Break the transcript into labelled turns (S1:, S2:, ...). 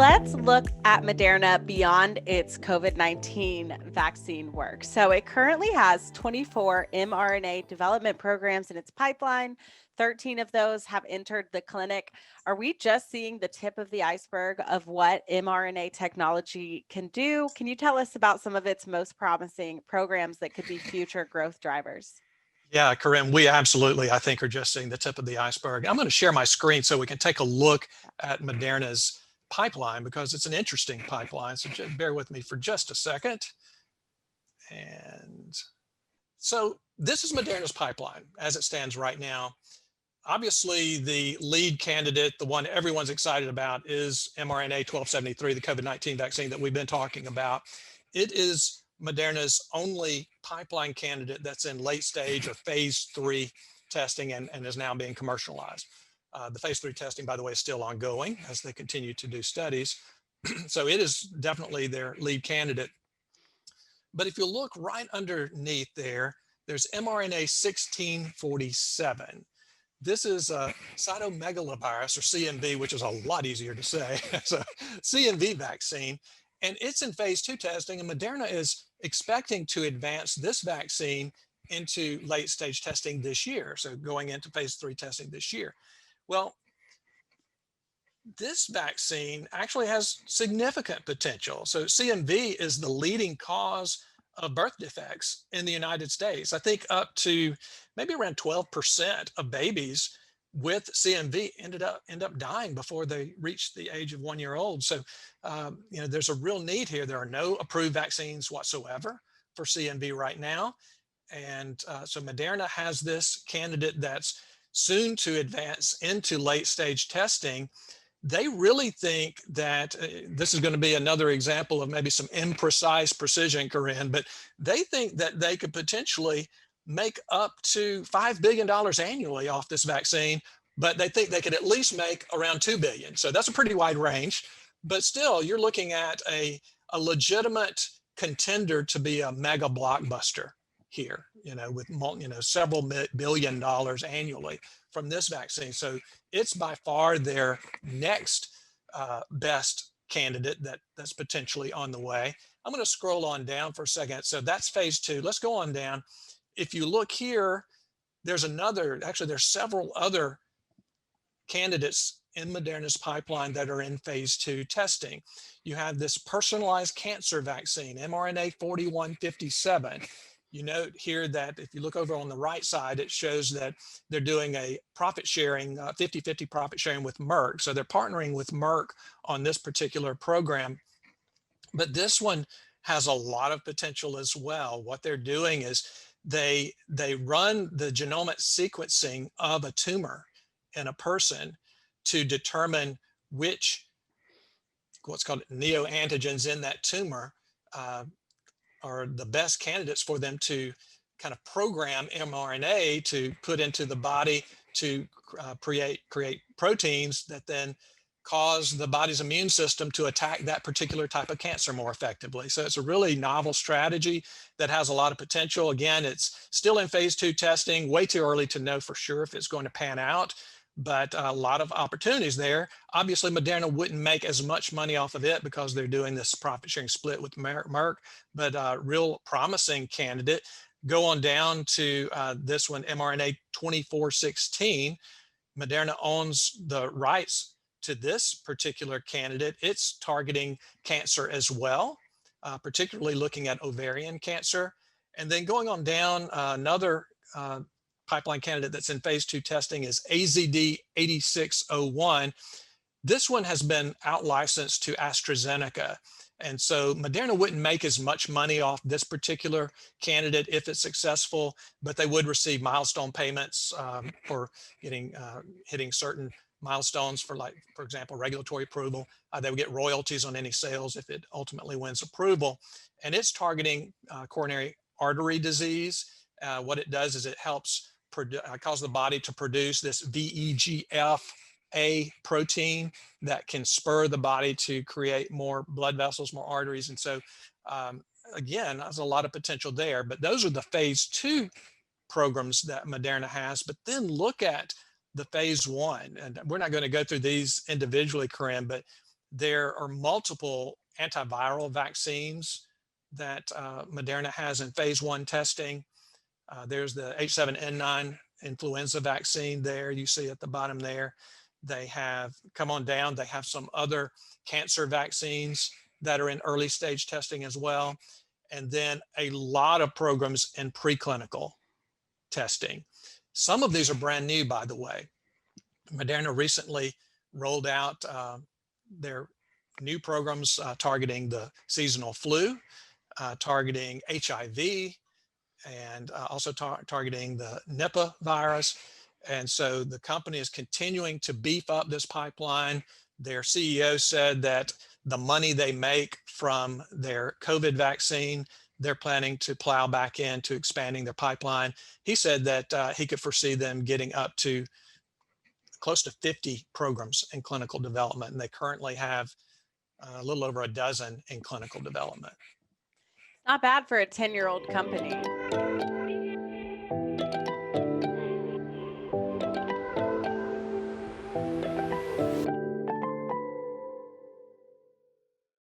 S1: let's look at Moderna beyond its COVID-19 vaccine work. So it currently has 24 mRNA development programs in its pipeline. 13 of those have entered the clinic. Are we just seeing the tip of the iceberg of what mRNA technology can do? Can you tell us about some of its most promising programs that could be future growth drivers?
S2: Yeah, Corinne, we absolutely, I think, are just seeing the tip of the iceberg. I'm going to share my screen so we can take a look at Moderna's pipeline because it's an interesting pipeline. So just bear with me for just a second. And so this is Moderna's pipeline as it stands right now. Obviously, the lead candidate, the one everyone's excited about, is mRNA 1273, the COVID-19 vaccine that we've been talking about. It is Moderna's only pipeline candidate that's in late stage or phase 3 testing and is now being commercialized. The phase 3 testing, by the way, is still ongoing as they continue to do studies. So it is definitely their lead candidate. But if you look right underneath there, there's mRNA 1647. This is a cytomegalovirus, or CMV, which is a lot easier to say. So CMV vaccine, and it's in phase 2 testing, and Moderna is expecting to advance this vaccine into late stage testing this year. So going into phase 3 testing this year. Well, this vaccine actually has significant potential. So CMV is the leading cause of birth defects in the United States. I think up to maybe around 12% of babies with CMV end up dying before they reach the age of 1 year old. So, there's a real need here. There are no approved vaccines whatsoever for CMV right now. And so Moderna has this candidate that's soon to advance into late stage testing. They really think that this is going to be another example of maybe some imprecise precision, Corinne, but they think that they could potentially make up to $5 billion annually off this vaccine, but they think they could at least make around $2 billion. So that's a pretty wide range, but still you're looking at a legitimate contender to be a mega blockbuster here, with several billion dollars annually from this vaccine. So it's by far their next best candidate that's potentially on the way. I'm going to scroll on down for a second. So that's phase 2. Let's go on down. If you look here, there's several other candidates in Moderna's pipeline that are in phase 2 testing. You have this personalized cancer vaccine, mRNA 4157. You note here that if you look over on the right side, it shows that they're doing a profit sharing, 50-50 profit sharing with Merck. So they're partnering with Merck on this particular program. But this one has a lot of potential as well. What they're doing is they run the genomic sequencing of a tumor in a person to determine which, what's called neoantigens in that tumor, are the best candidates for them to kind of program mRNA to put into the body to create proteins that then cause the body's immune system to attack that particular type of cancer more effectively. So it's a really novel strategy that has a lot of potential. Again, it's still in phase 2 testing, way too early to know for sure if it's going to pan out, but a lot of opportunities there. Obviously, Moderna wouldn't make as much money off of it because they're doing this profit sharing split with Merck, but a real promising candidate. Go on down to this one, mRNA 2416. Moderna owns the rights to this particular candidate. It's targeting cancer as well, particularly looking at ovarian cancer. And then going on down, another pipeline candidate that's in phase 2 testing is AZD 8601. This one has been out licensed to AstraZeneca. And so Moderna wouldn't make as much money off this particular candidate if it's successful, but they would receive milestone payments for hitting certain milestones for, like, for example, regulatory approval. They would get royalties on any sales if it ultimately wins approval. And it's targeting coronary artery disease. What it does is it helps cause the body to produce this VEGF-A protein that can spur the body to create more blood vessels, more arteries. And so, again, there's a lot of potential there. But those are the phase 2 programs that Moderna has. But then look at the phase 1. And we're not going to go through these individually, Corinne, but There are multiple antiviral vaccines that Moderna has in phase 1 testing. There's the H7N9 influenza vaccine there, you see at the bottom there. They have, come on down, they have some other cancer vaccines that are in early stage testing as well. And then a lot of programs in preclinical testing. Some of these are brand new, by the way. Moderna recently rolled out their new programs targeting the seasonal flu, targeting HIV, and also targeting the Nipah virus. And so the company is continuing to beef up this pipeline. Their CEO said that the money they make from their COVID vaccine, they're planning to plow back into expanding their pipeline. He said that he could foresee them getting up to close to 50 programs in clinical development, and they currently have a little over a dozen in clinical development.
S1: Not bad for a 10-year-old company.